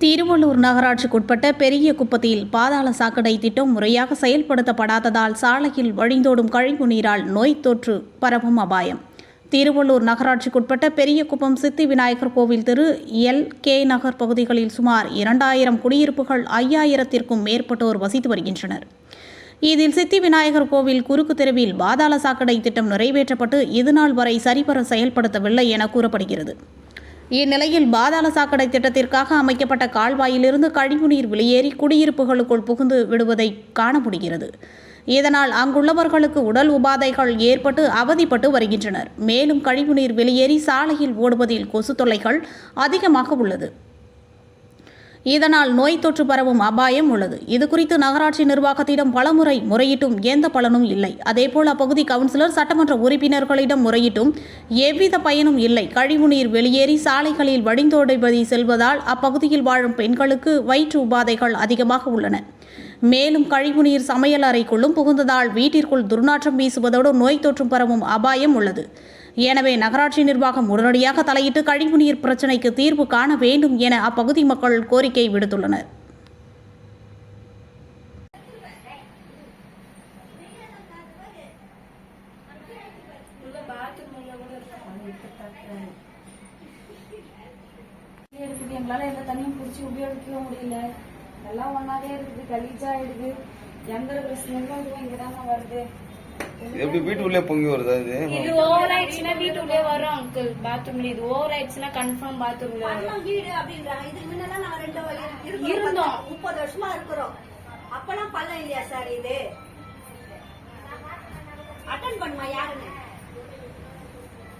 திருவள்ளூர் நகராட்சிக்குட்பட்ட பெரிய குப்பத்தில் பாதாள சாக்கடை திட்டம் முறையாக செயல்படுத்தப்படாததால் சாலையில் வழிந்தோடும் கழிவு நீரால் நோய் தொற்று பரவும் அபாயம். திருவள்ளூர் நகராட்சிக்குட்பட்ட பெரிய குப்பம் சித்தி விநாயகர் கோவில் தெரு, LK நகர் பகுதிகளில் சுமார் 2000 குடியிருப்புகள் 5000த்திற்கும் மேற்பட்டோர் வசித்து வருகின்றனர். இதில் சித்தி விநாயகர் கோவில் குறுக்கு தெருவில் பாதாள சாக்கடை திட்டம் நிறைவேற்றப்பட்டு இதுநாள் வரை சரிவர செயல்படுத்தவில்லை என கூறப்படுகிறது. இந்நிலையில் பாதாள சாக்கடை திட்டத்திற்காக அமைக்கப்பட்ட கால்வாயிலிருந்து கழிவுநீர் வெளியேறி குடியிருப்புகளுக்குள் புகுந்து விடுவதை காண முடிகிறது. இதனால் அங்குள்ளவர்களுக்கு உடல் உபாதைகள் ஏற்பட்டு அவதிப்பட்டு வருகின்றனர். மேலும் கழிவுநீர் வெளியேறி சாலையில் ஓடுவதில் கொசு தொல்லைகள் அதிகமாக உள்ளது. இதனால் நோய் தொற்று பரவும் அபாயம் உள்ளது. இதுகுறித்து நகராட்சி நிர்வாகத்திடம் பலமுறை முறையிட்டும் எந்த பலனும் இல்லை. அதேபோல் அப்பகுதி கவுன்சிலர், சட்டமன்ற உறுப்பினர்களிடம் முறையிட்டும் எவ்வித பயனும் இல்லை. கழிவுநீர் வெளியேறி சாலைகளில் வழிந்தோடுவதை செல்வதால் அப்பகுதியில் வாழும் பெண்களுக்கு வயிற்று உபாதைகள் அதிகமாக உள்ளன. மேலும் கழிவுநீர் சமையல் அறைக்குள்ளும் புகுந்ததால் வீட்டிற்குள் துர்நாற்றம் வீசுவதோடு நோய் தொற்றும் பரவும் அபாயம் உள்ளது. எனவே நகராட்சி நிர்வாகம் உடனடியாக தலையிட்டு கழிவுநீர் பிரச்சினைக்கு தீர்வு காண வேண்டும் என அப்பகுதி மக்கள் கோரிக்கை விடுத்துள்ளனர். எங்களால எந்த தண்ணியும் பிடிச்சி உபயோகிக்க முடியல. எல்லாம் ஒன்னாவே இருக்குது, கலீஜா ஆயிடுது. எங்க இருக்கிற ஸ்மெல்லும் இங்கதாங்க வருது. எப்படி வீட்டுக்குள்ளே பொங்கி வருதா? இது ஓவர் ஆயிடுச்சுன்னா வீட்டுக்குள்ளே வரும் அங்கிள். பாத்ரூம்ல இது ஓவர் ஆயிடுச்சுன்னா கன்ஃபார்ம் பாத்ரூம்ல வரும். வீடு அப்படின்றாங்க. இதுக்கு முன்னெல்லாம் நாங்க 2 இருந்தோம், 30 வருஷமா இருக்கிறோம். அப்பெல்லாம் பள்ளம் இல்லையா சார்? இது அட்டன் பண்ணுமா யாருன்னு?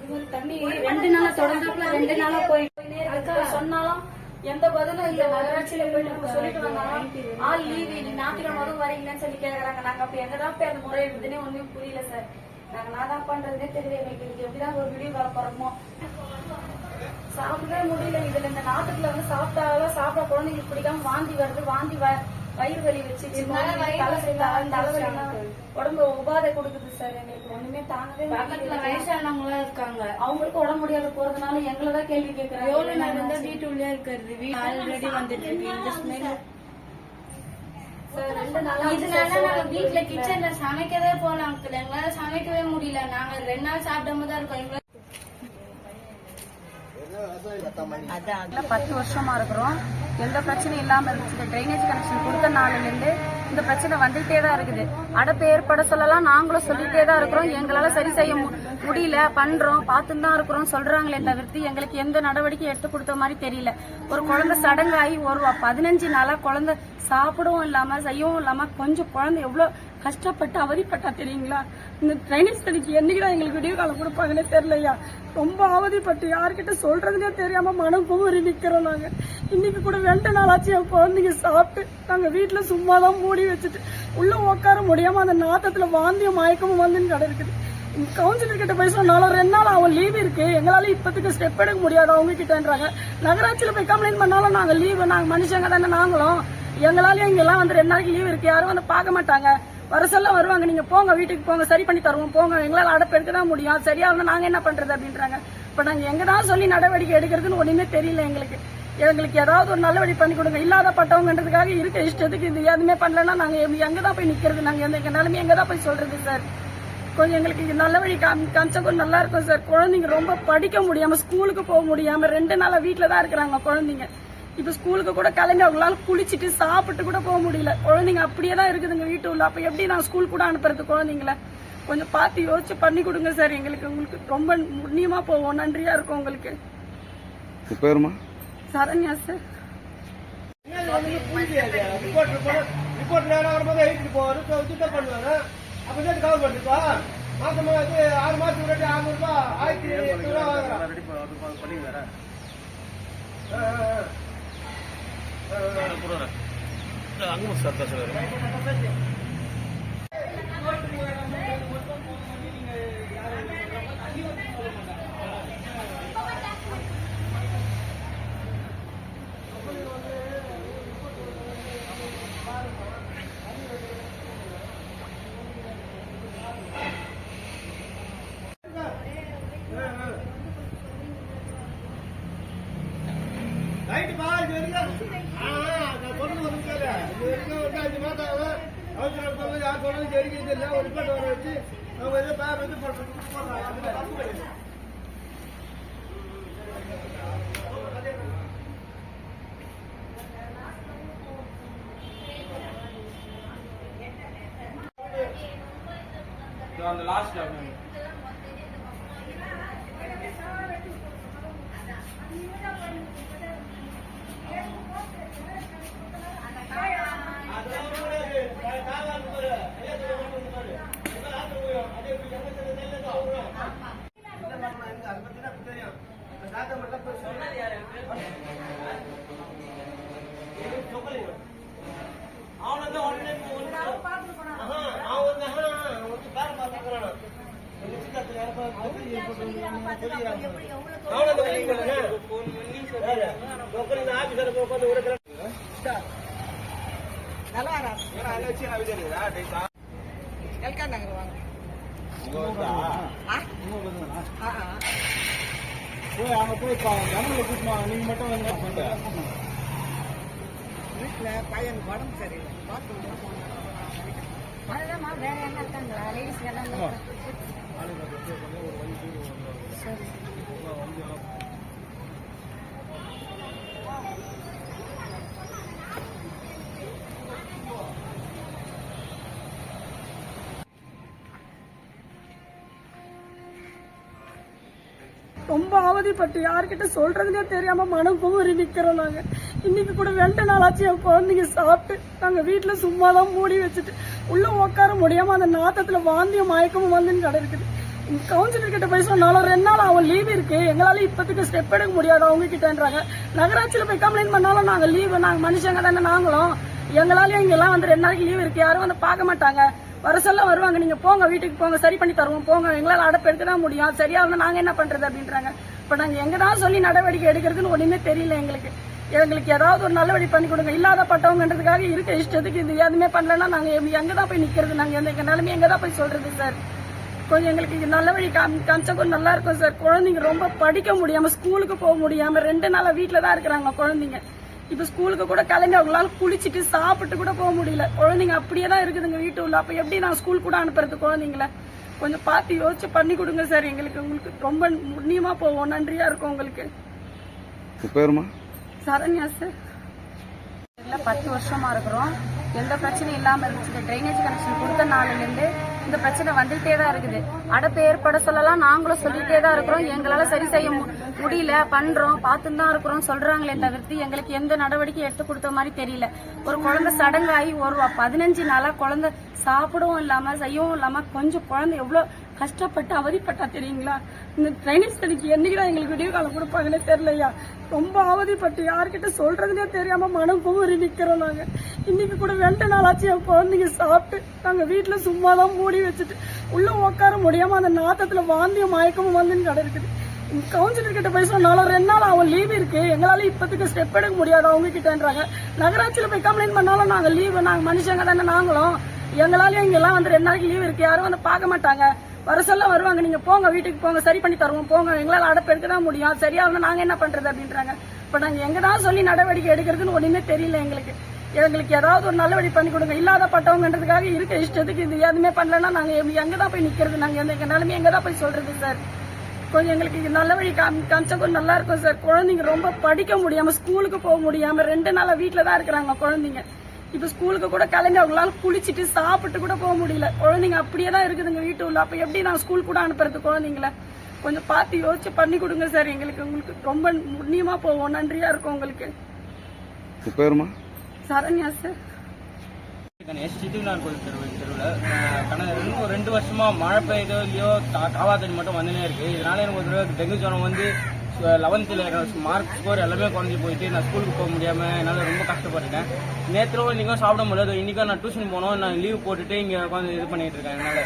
இது தண்ணி 2 நாளா தொடர்ந்தாப்புல 2 நாளா போயிட்டு சொன்னாலும் எந்த பதிலும் இல்ல. நகராட்சியில போயிட்டு சொல்லிட்டு வந்தாலும் ஆள் லீவு, ஞாயிற்றுக்கிழமை வரும் வரீங்கன்னு சொல்லி கேக்குறாங்க. நாங்க அப்ப எங்கதான் போய் அந்த முறை இருக்குதுன்னே ஒண்ணும் புரியல சார். நாங்க நான் பண்றதுனே தெரியல. எங்களுக்கு எப்படிதான் ஒரு வீடியோ கால போறோமோ சாப்பிடவே முடியல. இதுல இந்த நாட்டுல வந்து சாப்பிட்டாலும் சாப்பிட குழந்தைங்களுக்கு பிடிக்காம வாந்தி வருது. வாந்தி வயிறு வலி வச்சு உடம்பு உபாதை கொடுக்குது சார். எங்களுக்கு ஒண்ணுமே தாங்கவே. பக்கத்துல வயசானவங்களா இருக்காங்க, அவங்களுக்கு உடம்பு முடியாத போறதுனால எங்களதான் கேள்வி கேட்கறாங்க. எவ்வளவு நேரம் தான் வீட்டுள்ளே இருக்கிறது? ஆல்ரெடி வந்துட்டு இருக்கு இந்த ஸ்மெல். இதனால நாங்க வீட்டுல கிச்சன்ல சமைக்கவே போலாம் அங்கிள். எங்களால சமைக்கவே முடியல. நாங்க 2 நாள் சாப்பிடாம தான் இருக்கோம். 10 வருஷமா இருக்கிறோம். எந்த பிரச்சனையும் இல்லாம இருந்துச்சு. ட்ரைனேஜ் கனெக்ஷன் கொடுத்த நாளில இருந்து இந்த பிரச்சனை வந்துட்டே தான் இருக்குது. அடைப்பு ஏற்பட சொல்லலாம், நாங்களும் சொல்லிட்டே தான் இருக்கிறோம். எங்களால சரி செய்ய முடியல, பண்றோம், பார்த்துன்னு தான் இருக்கிறோம் சொல்றாங்களே தவிர்த்து எங்களுக்கு எந்த நடவடிக்கை எடுத்து கொடுத்த மாதிரி தெரியல. ஒரு குழந்தை சடங்காகி ஒரு 15 நாளா குழந்தை சாப்பிடவும் இல்லாம செய்யவும் இல்லாம கொஞ்சம் குழந்தை எவ்வளவு கஷ்டப்பட்டு அவதிப்பட்டா தெரியுங்களா? இந்த ட்ரைனேஜ் தண்ணிக்கு என்னைக்குதான் எங்களுக்கு விடிய காலம் கொடுப்பாங்கன்னே தெரியலையா. ரொம்ப அவதிப்பட்டு யார்கிட்ட சொல்றதுனே தெரியாம மனம் குமரி நிக்கிறோம். நாங்க இன்னைக்கு கூட 2 நாளாச்சு என் குழந்தைங்க சாப்பிட்டு நாங்க வீட்டுல சும்மாதான் மூடி வச்சுட்டு உள்ள உட்கார முடியாம அந்த நாத்தத்துல வாந்தியும் மயக்கமும் வந்து கடை இருக்குது. கவுன்சிலர் கிட்ட போய் சொன்னாலும் 2 நாள் அவன் லீவ் இருக்கு, எங்களால இப்பத்துக்கு ஸ்டெப் எடுக்க முடியாது அவங்க கிட்டன்றாங்க. நகராட்சியில போய் கம்ப்ளைண்ட் பண்ணாலும் நாங்க லீவு, நாங்க மனுஷங்க தானே நாங்களும், எங்களால இங்கெல்லாம் வந்து 2 நாளைக்கு லீவ் இருக்கு, யாரும் வந்து பார்க்க மாட்டாங்க. வரசல்ல வருவாங்க, நீங்க போங்க வீட்டுக்கு போங்க, சரி பண்ணி தருவோம் போங்க, எங்களால அடைப்பு எடுக்கதான் முடியும், சரியா இருந்தா நாங்க என்ன பண்றது அப்படின்றாங்க. இப்ப நாங்க எங்கதான் சொல்லி நடவடிக்கை எடுக்கிறதுன்னு ஒண்ணுமே தெரியல எங்களுக்கு. எங்களுக்கு ஏதாவது ஒரு நல்லபடி பண்ணி கொடுங்க. இல்லாத பட்டவங்கன்றதுக்காக இருக்க இஷ்டத்துக்கு இது எதுவுமே பண்ணலன்னா நாங்க எங்கதான் போய் நிக்கிறது? நாங்க எங்க நிலைமை எங்கதான் போய் சொல்றது சார்? கொஞ்சம் எங்களுக்கு நல்லபடி காமிச்சா கொஞ்சம் நல்லா இருக்கும் சார். குழந்தைங்க ரொம்ப படிக்க முடியாம, ஸ்கூலுக்கு போக முடியாம 2 நாளா வீட்டுல தான் இருக்கிறாங்க குழந்தைங்க. இப்ப ஸ்கூலுக்கு கூட கிளம்பி அவங்களால குளிச்சுட்டு சாப்பிட்டு கூட போக முடியல. குழந்தைங்க அப்படியே தான் இருக்குதுங்க வீட்டு உள்ள. அப்ப எப்படி நான் ஸ்கூல் கூட அனுப்புறது குழந்தைங்கள? கொஞ்சம் பார்த்து யோசிச்சு பண்ணி கொடுங்க சார். எங்களுக்கு உங்களுக்கு ரொம்ப முன்னியமா போவோம். நன்றியா இருக்கும் உங்களுக்கு. சரண்யா சார். அங்கே சார் ரைட் பால் அந்த லாஸ்ட் போய் அங்க போய் கனவுல கூட்டமா நீங்க மட்டும் வந்து வீட்டுல பையன் உடம்பு சரியில்லை அதுதான் வேற என்ன இருக்காங்களா லேடிஸ் எல்லாம் சரி ரொம்ப அவதிப்பட்டு யார்கிட்ட சொல்றதுனே தெரியாம மனம் குமுறி நிக்கிறோம் நாங்க. இன்னைக்கு கூட 2 நாளாச்சு என் குழந்தைங்க சாப்பிட்டு நாங்க வீட்டுல சும்மாதான் மூடி வச்சுட்டு உள்ள உட்கார முடியாம அந்த நாத்தத்துல வாந்தியும் மயக்கமும் வந்துன்னு கிடக்குது. கவுன்சிலர் கிட்ட போய் சொன்னாலும் 2 நாள் அவன் லீவ் இருக்கு, எங்களால இப்பத்துக்கு ஸ்டெப் எடுக்க முடியாது அவங்க கிட்டன்றாங்க. நகராட்சியில போய் கம்ப்ளைண்ட் பண்ணாலும் நாங்க லீவு, நாங்க மனுஷங்க தானே நாங்களும், எங்களாலயும் இங்கெல்லாம் வந்து 2 நாளைக்கு லீவ் இருக்கு, யாரும் வந்து பார்க்க மாட்டாங்க, வருஷம்லாம் வருவாங்க, நீங்க போங்க வீட்டுக்கு போங்க, சரி பண்ணி தருவோம் போங்க, எங்களால அடப்பு எடுக்க தான் முடியும், சரியா வந்து நாங்க என்ன பண்றது அப்படின்றாங்க. இப்ப நாங்க எங்கதான் சொல்லி நடவடிக்கை எடுக்கிறதுன்னு ஒண்ணுமே தெரியல எங்களுக்கு. ஏதாவது ஒரு நல்லவழி பண்ணி கொடுங்க. இல்லாத பட்டவங்கன்றதுக்காக இருக்க இஷ்டத்துக்கு இது எதுவுமே பண்ணலன்னா நாங்க எங்கதான் போய் நிக்கிறது, நாங்க எங்க நிலைமை எங்கதான் போய் சொல்றது சார். கொஞ்சம் எங்களுக்கு இது நல்ல வழி காமிச்சா கொஞ்சம் நல்லா இருக்கும் சார். குழந்தைங்க ரொம்ப படிக்க முடியாம ஸ்கூலுக்கு போக முடியாம 2 நாளா வீட்டுல தான் இருக்கிறாங்க குழந்தைங்க. இப்ப ஸ்கூலுக்கு கூட கிளம்பி அவங்களால குளிச்சுட்டு சாப்பிட்டு கூட போக முடியல. குழந்தைங்க அப்படியே தான் இருக்குதுங்க வீட்டு உள்ள. அப்ப எப்படி நான் ஸ்கூல் கூட அனுப்புறது குழந்தைங்கள? கொஞ்சம் பார்த்து யோசிச்சு பண்ணி கொடுங்க சார் எங்களுக்கு. உங்களுக்கு ரொம்ப முன்னியமா போவோம், நன்றியா இருக்கும் உங்களுக்கு. பேருமா சரண்யா சார். 10 வருஷமா இருக்கிறோம், எந்த பிரச்சனையும் இல்லாம இருந்துச்சு. ட்ரைனேஜ் கனெக்ஷன் கொடுத்த நாள்ல இருந்து இந்த பிரச்சனை வந்துட்டே தான் இருக்குது. அடப்பு ஏற்பட சொல்லலாம், நாங்களும் சொல்லிட்டே தான் இருக்கிறோம். எங்களால சரி செய்ய முடியல, பண்றோம், பார்த்துன்னு தான் இருக்கிறோம் சொல்றாங்களே தவிர்த்து எங்களுக்கு எந்த நடவடிக்கை எடுத்து கொடுத்த மாதிரி தெரியல. ஒரு குழந்தை சடங்காகி 15 நாளா குழந்தை சாப்பிடவும் இல்லாம செய்யவும் இல்லாம கொஞ்சம் குழந்தை எவ்வளவு கஷ்டப்பட்டு அவதிப்பட்டா தெரியுங்களா? இந்த ட்ரைனேஜ் தண்ணிக்கு என்னைக்குதான் எங்களுக்கு விடிய காலம் கொடுப்பாங்கன்னே தெரியலையா. ரொம்ப அவதிப்பட்டு யார்கிட்ட சொல்றதுனே தெரியாம மனம் குமுறி நிக்கிறோம் நாங்க. இன்னைக்கு கூட 2 நாளாச்சு என் குழந்தைங்க சாப்பிட்டு நாங்க வீட்டுல சும்மாதான் மூடி வச்சுட்டு உள்ள உட்கார முடியாம அந்த நாத்தத்துல வாந்தியும் மயக்கமும் வந்துன்னு கிடக்குது. கவுன்சிலர் கிட்ட போய் சொன்னாலும் 2 நாள் அவன் லீவ் இருக்கு, எங்களால இப்பத்துக்கு ஸ்டெப் எடுக்க முடியாது அவங்க கிட்டன்றாங்க. நகராட்சியில போய் கம்ப்ளைண்ட் பண்ணாலும் நாங்க லீவு, நாங்க மனுஷங்க தானே நாங்களும், எங்களாலயும் இங்கெல்லாம் வந்து 2 நாளைக்கு லீவ் இருக்கு, யாரும் வந்து பார்க்க மாட்டாங்க, வருஷம்லாம் வருவாங்க, நீங்க போங்க வீட்டுக்கு போங்க, சரி பண்ணி தருவோம் போங்க, எங்களால அடப்பு எடுக்க தான் முடியும், சரியா வந்து நாங்க என்ன பண்றது அப்படின்றாங்க. இப்ப நாங்க எங்கதான் சொல்லி நடவடிக்கை எடுக்கிறதுன்னு ஒண்ணுமே தெரியல எங்களுக்கு. ஏதாவது ஒரு நல்லவழி பண்ணி கொடுங்க. இல்லாத பட்டவங்கன்றதுக்காக இருக்க இஷ்டத்துக்கு இது எதுவுமே பண்ணலன்னா நாங்க எங்கதான் போய் நிக்கிறது, நாங்க எங்க நிலைமை எங்கதான் போய் சொல்றது சார். கொஞ்சம் எங்களுக்கு இது நல்ல வழி காமிச்சா கொஞ்சம் நல்லா இருக்கும் சார். குழந்தைங்க ரொம்ப படிக்க முடியாம ஸ்கூலுக்கு போக முடியாம 2 நாளா வீட்டுல தான் இருக்கிறாங்க குழந்தைங்க. இப்ப ஸ்கூலுக்கு கூட கிளம்பி அவங்களால குளிச்சுட்டு சாப்பிட்டு கூட போக முடியல. குழந்தைங்க அப்படியே தான் இருக்குதுங்க வீட்டு உள்ள. அப்ப எப்படி நான் ஸ்கூல் கூட அனுப்புறது குழந்தைங்கள? கொஞ்சம் பார்த்து யோசிச்சு பண்ணி கொடுங்க சார் எங்களுக்கு. உங்களுக்கு ரொம்ப முன்னியமா போவோம், நன்றியா இருக்கும் உங்களுக்கு. பேருமா சரண்யா சார். கணேஷ் சித்திவிநாள் கோயில் தெருவில் 2 வருஷமா மழை பெய்தோ இல்லையோ காவா தண்ணி மட்டும் வந்துனே இருக்கு. இதனால எனக்கு ஒரு தடவை டெங்கு ஜுரம் வந்து 11th மார்க் ஸ்கோர் எல்லாமே குறைஞ்சி போயிட்டு நான் ஸ்கூலுக்கு போக முடியாம என்னால் ரொம்ப கஷ்டப்பட்டுட்டேன். நேற்றும் இன்னைக்கும் சாப்பிட முடியாது. இன்னைக்கும் நான் டியூஷன் போனோம், நான் லீவ் போட்டுட்டு இங்கே உட்காந்து இது பண்ணிட்டு இருக்கேன். என்னால்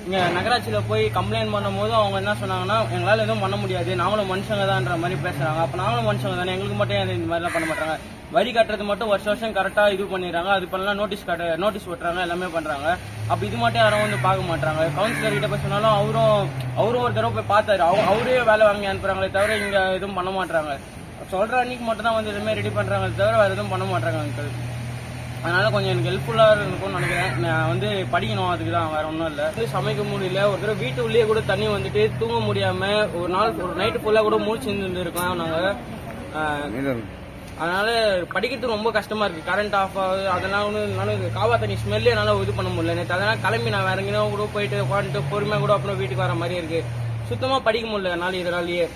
இங்கே நகராட்சியில் போய் கம்ப்ளைண்ட் பண்ணும் போது அவங்க என்ன சொன்னாங்கன்னா, எங்களால் எதுவும் பண்ண முடியாது, நாங்களும் மனுஷங்க தான்ன்ற மாதிரி பேசுறாங்க. அப்போ நாங்களும் மனுஷங்க தானே, எங்களுக்கு மட்டும் இந்த மாதிரிலாம் பண்ண மாட்டாங்க. வரி கட்டுறது மட்டும் வருஷம் கரெக்டாக இது பண்ணிடுறாங்க, அது பண்ணலாம் நோட்டீஸ் விட்டுறாங்க, எல்லாமே பண்றாங்க. அப்ப இது மட்டும் யாரும் வந்து பார்க்க மாட்டாங்க. கவுன்சிலர் கிட்ட போய் சொன்னாலும் அவரும் ஒரு தடவை போய் பார்த்தாரு, அவரே வேலை வாங்கி அனுப்புறாங்களே தவிர இங்க எதுவும் பண்ண மாட்டாங்க. சொல்ற அன்னைக்கு மட்டும் தான் வந்து எதுவுமே ரெடி பண்றாங்க தவிர வேறு எதுவும் பண்ண மாட்டாங்க அங்கிள். அதனால கொஞ்சம் எனக்கு ஹெல்ப்ஃபுல்லாக இருக்கும்னு நினைக்கிறேன். நான் வந்து படிக்கணும், அதுக்கு தான், வேற ஒன்றும் இல்லை. சமைக்க முடியல. ஒரு தடவை வீட்டு உள்ளே கூட தண்ணி வந்துட்டு தூங்க முடியாம ஒரு நைட்டு ஃபுல்லாக கூட மூச்சு இருந்துருக்கலாம் நாங்கள். அதனால படிக்கிறதுக்கு ரொம்ப கஷ்டமா இருக்கு. கரண்ட் ஆஃப் ஆகுது, அதெல்லாம் ஒன்று காவா தண்ணி ஸ்மெல்லே என்னால் இது பண்ண முடியல. நேற்று அதெல்லாம் கிளம்பி நான் வேற எங்கேயும் கூட போயிட்டு உட்காந்துட்டு பொறுமையாக கூட அப்புறம் வீட்டுக்கு வர மாதிரி இருக்கு. சுத்தமாக படிக்க முடியல என்னால். இதனாலேயே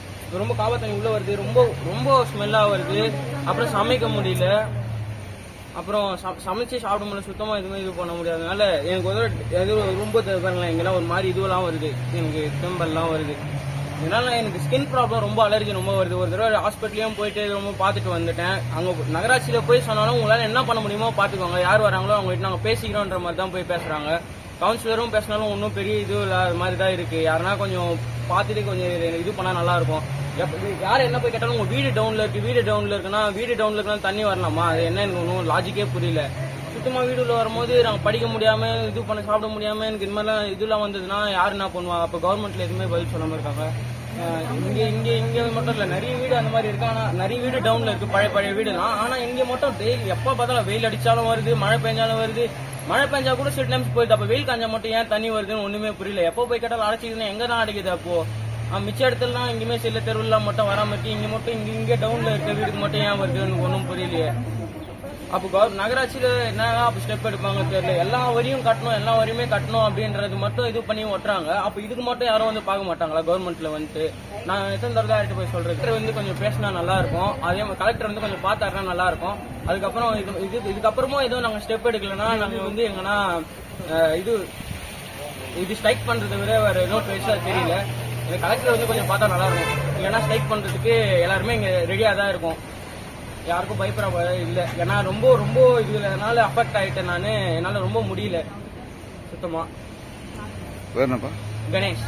ரொம்ப காவா தண்ணி உள்ள வருது, ரொம்ப ரொம்ப ஸ்மெல்லாக வருது. அப்புறம் சமைக்க முடியல, அப்புறம் சமைச்சு சாப்பிட முடியல, சுத்தமாக எதுவுமே இது பண்ண முடியாதனால எனக்கு ரொம்ப பாருங்களேன், இங்கெல்லாம் ஒரு மாதிரி இதுவெல்லாம் வருது, எனக்கு தெம்பல்லாம் வருது. இதனால எனக்கு ஸ்கின் ப்ராப்ளம், ரொம்ப அலர்ஜி ரொம்ப வருது. ஒரு தடவை ஹாஸ்பிட்டலையும் போயிட்டு ரொம்ப பார்த்துட்டு வந்துட்டேன். அங்கே நகராட்சியில் போய் சொன்னாலும் உங்களால் என்ன பண்ண முடியுமோ பார்த்துக்கோங்க, யார் வராங்களோ அவங்ககிட்ட நாங்கள் பேசிக்கிறோன்ற மாதிரி தான் போய் பேசுகிறாங்க. கவுன்சிலரும் பேசினாலும் ஒன்றும் பெரிய இது இல்லாத மாதிரி தான் இருக்குது. யாருன்னா கொஞ்சம் பார்த்துட்டு கொஞ்சம் இது பண்ணால் நல்லாயிருக்கும். யார் என்ன போய் கேட்டாலும் உங்கள் வீடு டவுனில் இருக்குது, வீடு டவுனில் இருக்குன்னா வீடு டவுனில் இருக்குன்னா தண்ணி வரலாமா? அது என்ன எனக்கு ஒன்றும் லாஜிக்கே புரியல. சுத்தமாக வீடுல வரும்போது நாங்கள் படிக்க முடியாமல் இது பண்ண சாப்பிட முடியாமல் எனக்கு இது மாதிரிலாம் இதெல்லாம் வந்ததுன்னா யார் என்ன பண்ணுவா? அப்போ கவர்மெண்ட்ல எதுவுமே பதில் சொல்லாமல் இருக்காங்க. இங்கே மட்டும் இல்லை, நிறைய வீடு அந்த மாதிரி இருக்கு. ஆனால் நிறைய வீடு டவுனில் இருக்குது, பழைய வீடுலாம். ஆனால் இங்கே மட்டும் டெய்லி எப்போ பார்த்தாலும் வெயில் அடித்தாலும் வருது, மழை பெஞ்சாலும் வருது. மழை பெஞ்சா கூட சில டைம்ஸ் போயிடுது. அப்போ வெயில் காஞ்சா மட்டும் ஏன் தண்ணி வருதுன்னு ஒன்றுமே புரியல. எப்போ போய் கேட்டாலும் அடைச்சிக்குதுன்னா எங்கே தான் அடைக்குது? அப்போது மிச்ச இடத்துலலாம் எங்கேயுமே சில தெருவுலாம் மட்டும் வராமல் இருக்கு, இங்கே மட்டும் இங்கே டவுனில் இருக்க வீடுக்கு மட்டும் ஏன் வருதுன்னு ஒன்றும் புரியலையே. அப்போ நகராட்சியில் என்ன அப்போ ஸ்டெப் எடுப்பாங்க தெரியல. எல்லா வரியும் கட்டணும், எல்லா வரியுமே கட்டணும் அப்படின்றது மட்டும் இது பண்ணி ஒட்டுறாங்க. அப்போ இதுக்கு மட்டும் யாரும் வந்து பார்க்க மாட்டாங்களா கவர்மெண்ட்ல வந்துட்டு? நான் எத்தனை தடவை யார்கிட்ட போய் சொல்றது வந்து கொஞ்சம் பேசினா நல்லா இருக்கும். அதே மாதிரி கலெக்டர் வந்து கொஞ்சம் பார்த்தாருன்னா நல்லா இருக்கும். அதுக்கப்புறம் இதுக்கப்புறமும் எதுவும் நாங்கள் ஸ்டெப் எடுக்கலன்னா நாங்கள் வந்து எங்கன்னா இது ஸ்ட்ரைக் பண்றதை விட வேற எதுவும் பெருசா தெரியல. எனக்கு கலெக்டர் வந்து கொஞ்சம் பார்த்தா நல்லா இருக்கும். இல்லைன்னா ஸ்ட்ரைக் பண்றதுக்கு எல்லாருமே இங்க ரெடியா தான் இருக்கும், யாருக்கும் பயப்பட இல்லை. ஏன்னா ரொம்ப ரொம்ப இதனால அஃபெக்ட் ஆயிட்டேன் நான். என்னால ரொம்ப முடியல சுத்தமா. வேற என்னப்பா? கணேஷ்.